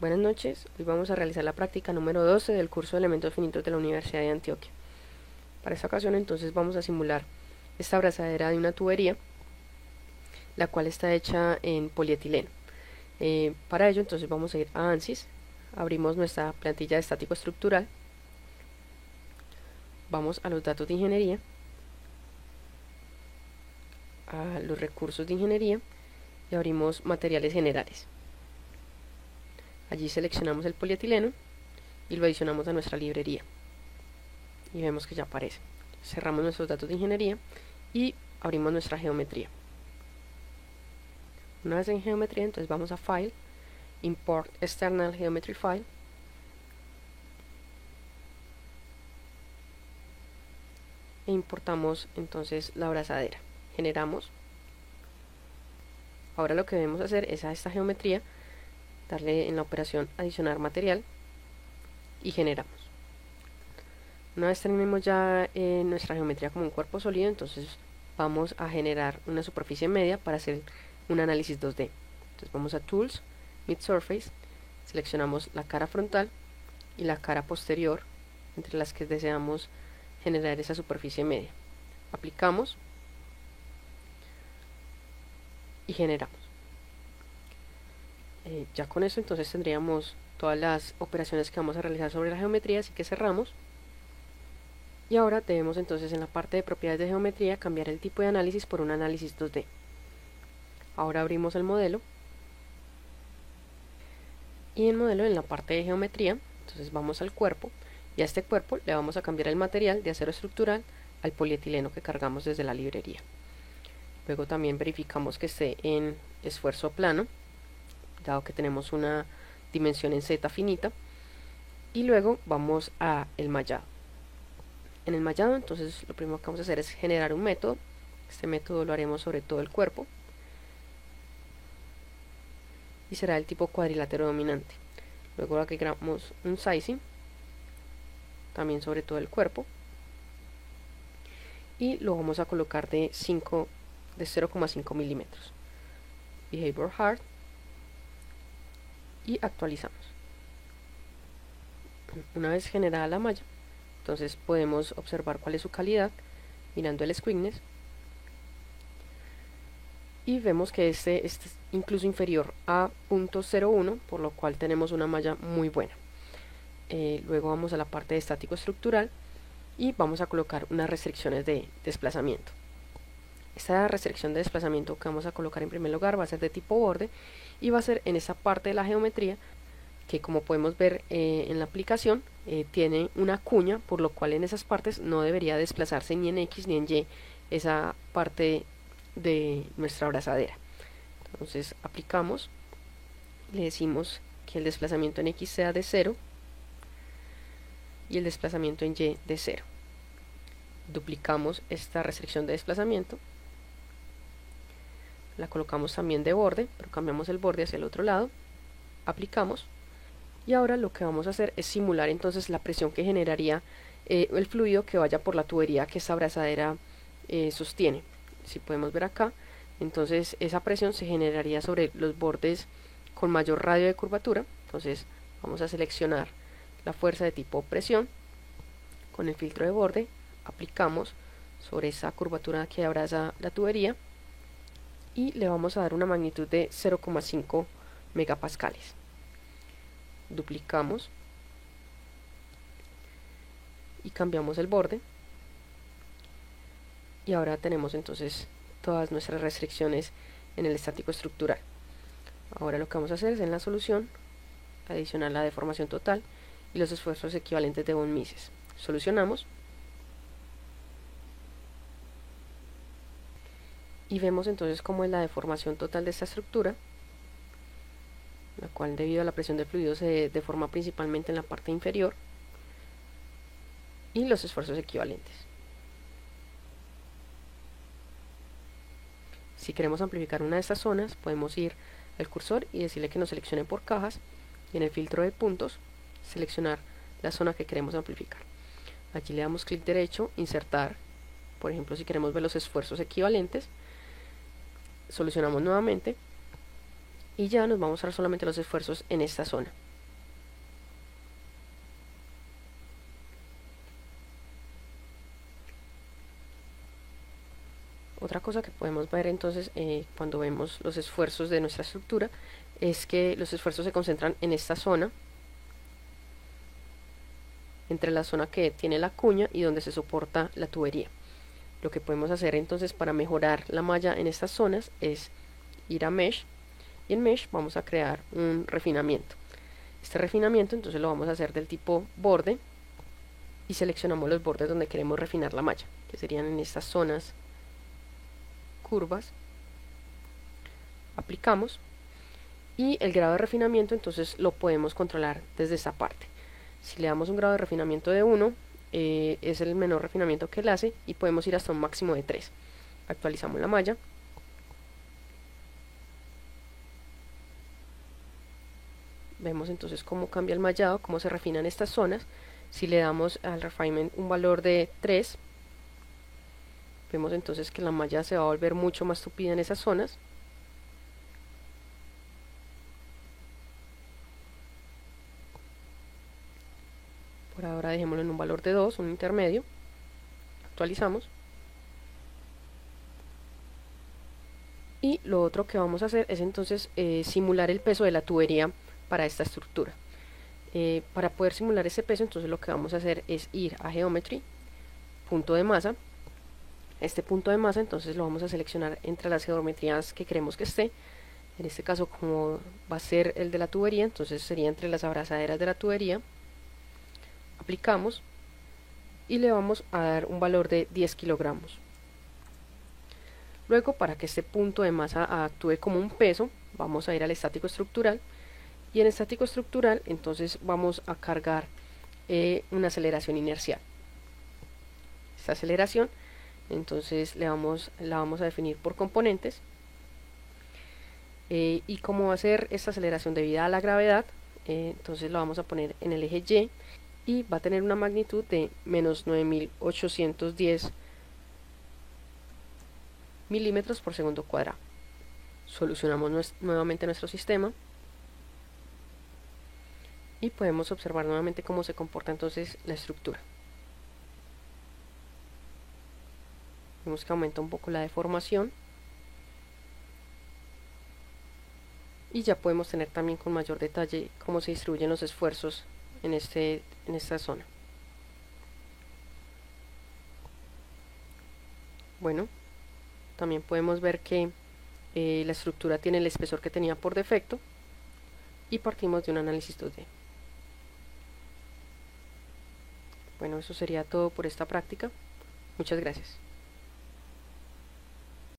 Buenas noches, hoy vamos a realizar la práctica número 12 del curso de elementos finitos de la Universidad de Antioquia. Para esta ocasión entonces vamos a simular esta abrazadera de una tubería, la cual está hecha en polietileno. Para ello entonces vamos a ir a ANSYS, abrimos nuestra plantilla de estático estructural, vamos a los datos de ingeniería, a los recursos de ingeniería y abrimos materiales generales. Allí seleccionamos el polietileno y lo adicionamos a nuestra librería y vemos que ya aparece. Cerramos nuestros datos de ingeniería y abrimos nuestra geometría. Una vez en geometría, entonces vamos a File, Import External Geometry File, e importamos entonces la abrazadera. Generamos. Ahora lo que debemos hacer es a esta geometría darle en la operación adicionar material y generamos. Una vez tenemos ya nuestra geometría como un cuerpo sólido, entonces vamos a generar una superficie media para hacer un análisis 2D. Entonces vamos a Tools, Mid Surface, seleccionamos la cara frontal y la cara posterior, entre las que deseamos generar esa superficie media. Aplicamos y generamos. Ya con eso entonces tendríamos todas las operaciones que vamos a realizar sobre la geometría, así que cerramos. Y ahora debemos entonces en la parte de propiedades de geometría cambiar el tipo de análisis por un análisis 2D. Ahora abrimos el modelo y en modelo en la parte de geometría, entonces vamos al cuerpo y a este cuerpo le vamos a cambiar el material de acero estructural al polietileno que cargamos desde la librería. Luego también verificamos que esté en esfuerzo plano, dado que tenemos una dimensión en Z finita, y luego vamos a el mallado. En el mallado entonces lo primero que vamos a hacer es generar un método. Este método lo haremos sobre todo el cuerpo y será del tipo cuadrilátero dominante. Luego agregamos un sizing también sobre todo el cuerpo y lo vamos a colocar de 0,5 milímetros. Behavior hard y actualizamos. Una vez generada la malla, entonces podemos observar cuál es su calidad mirando el squeakness y vemos que este es incluso inferior a 0.01, por lo cual tenemos una malla muy buena. Luego vamos a la parte de estático estructural y vamos a colocar unas restricciones de desplazamiento. Esta restricción de desplazamiento que vamos a colocar en primer lugar va a ser de tipo borde y va a ser en esa parte de la geometría que, como podemos ver en la aplicación, tiene una cuña, por lo cual en esas partes no debería desplazarse ni en X ni en Y esa parte de nuestra abrazadera. Entonces aplicamos, le decimos que el desplazamiento en X sea de 0 y el desplazamiento en Y de 0. Duplicamos esta restricción de desplazamiento, la colocamos también de borde, pero cambiamos el borde hacia el otro lado, aplicamos y ahora lo que vamos a hacer es simular entonces la presión que generaría el fluido que vaya por la tubería que esta abrazadera sostiene. Si podemos ver acá, entonces esa presión se generaría sobre los bordes con mayor radio de curvatura. Entonces vamos a seleccionar la fuerza de tipo presión con el filtro de borde, aplicamos sobre esa curvatura que abraza la tubería y le vamos a dar una magnitud de 0,5 megapascales. Duplicamos y cambiamos el borde y ahora tenemos entonces todas nuestras restricciones en el estático estructural. Ahora lo que vamos a hacer es en la solución adicionar la deformación total y los esfuerzos equivalentes de von Mises. Solucionamos y vemos entonces cómo es la deformación total de esta estructura, la cual debido a la presión del fluido se deforma principalmente en la parte inferior, y los esfuerzos equivalentes. Si queremos amplificar una de estas zonas, podemos ir al cursor y decirle que nos seleccione por cajas y en el filtro de puntos seleccionar la zona que queremos amplificar. Aquí le damos clic derecho, insertar, por ejemplo si queremos ver los esfuerzos equivalentes, solucionamos nuevamente y ya nos va a mostrar solamente los esfuerzos en esta zona. Otra cosa que podemos ver entonces cuando vemos los esfuerzos de nuestra estructura es que los esfuerzos se concentran en esta zona, entre la zona que tiene la cuña y donde se soporta la tubería. Lo que podemos hacer entonces para mejorar la malla en estas zonas es ir a Mesh, y en Mesh vamos a crear un refinamiento. Este refinamiento entonces lo vamos a hacer del tipo borde, y seleccionamos los bordes donde queremos refinar la malla, que serían en estas zonas curvas. Aplicamos, y el grado de refinamiento entonces lo podemos controlar desde esta parte. Si le damos un grado de refinamiento de 1, es el menor refinamiento que él hace, y podemos ir hasta un máximo de 3. Actualizamos la malla. Vemos entonces cómo cambia el mallado, cómo se refinan estas zonas. Si le damos al refinement un valor de 3, vemos entonces que la malla se va a volver mucho más tupida en esas zonas. Por ahora dejémoslo en un valor de 2, un intermedio. Actualizamos. Y lo otro que vamos a hacer es entonces simular el peso de la tubería para esta estructura. Para poder simular ese peso, entonces lo que vamos a hacer es ir a Geometry, punto de masa. Este punto de masa entonces lo vamos a seleccionar entre las geometrías que queremos que esté. En este caso, como va a ser el de la tubería, entonces sería entre las abrazaderas de la tubería. Aplicamos y le vamos a dar un valor de 10 kilogramos. Luego, para que este punto de masa actúe como un peso, vamos a ir al estático estructural, y en estático estructural entonces vamos a cargar una aceleración inercial. Esta aceleración entonces la vamos a definir por componentes, y como va a ser esta aceleración debida a la gravedad, entonces lo vamos a poner en el eje Y, y va a tener una magnitud de menos 9810 milímetros por segundo cuadrado. Solucionamos nuevamente nuestro sistema y podemos observar nuevamente cómo se comporta entonces la estructura. Vemos que aumenta un poco la deformación, y ya podemos tener también con mayor detalle cómo se distribuyen los esfuerzos en esta zona. Bueno, también podemos ver que la estructura tiene el espesor que tenía por defecto, y partimos de un análisis 2D. Bueno, eso sería todo por esta práctica. Muchas gracias.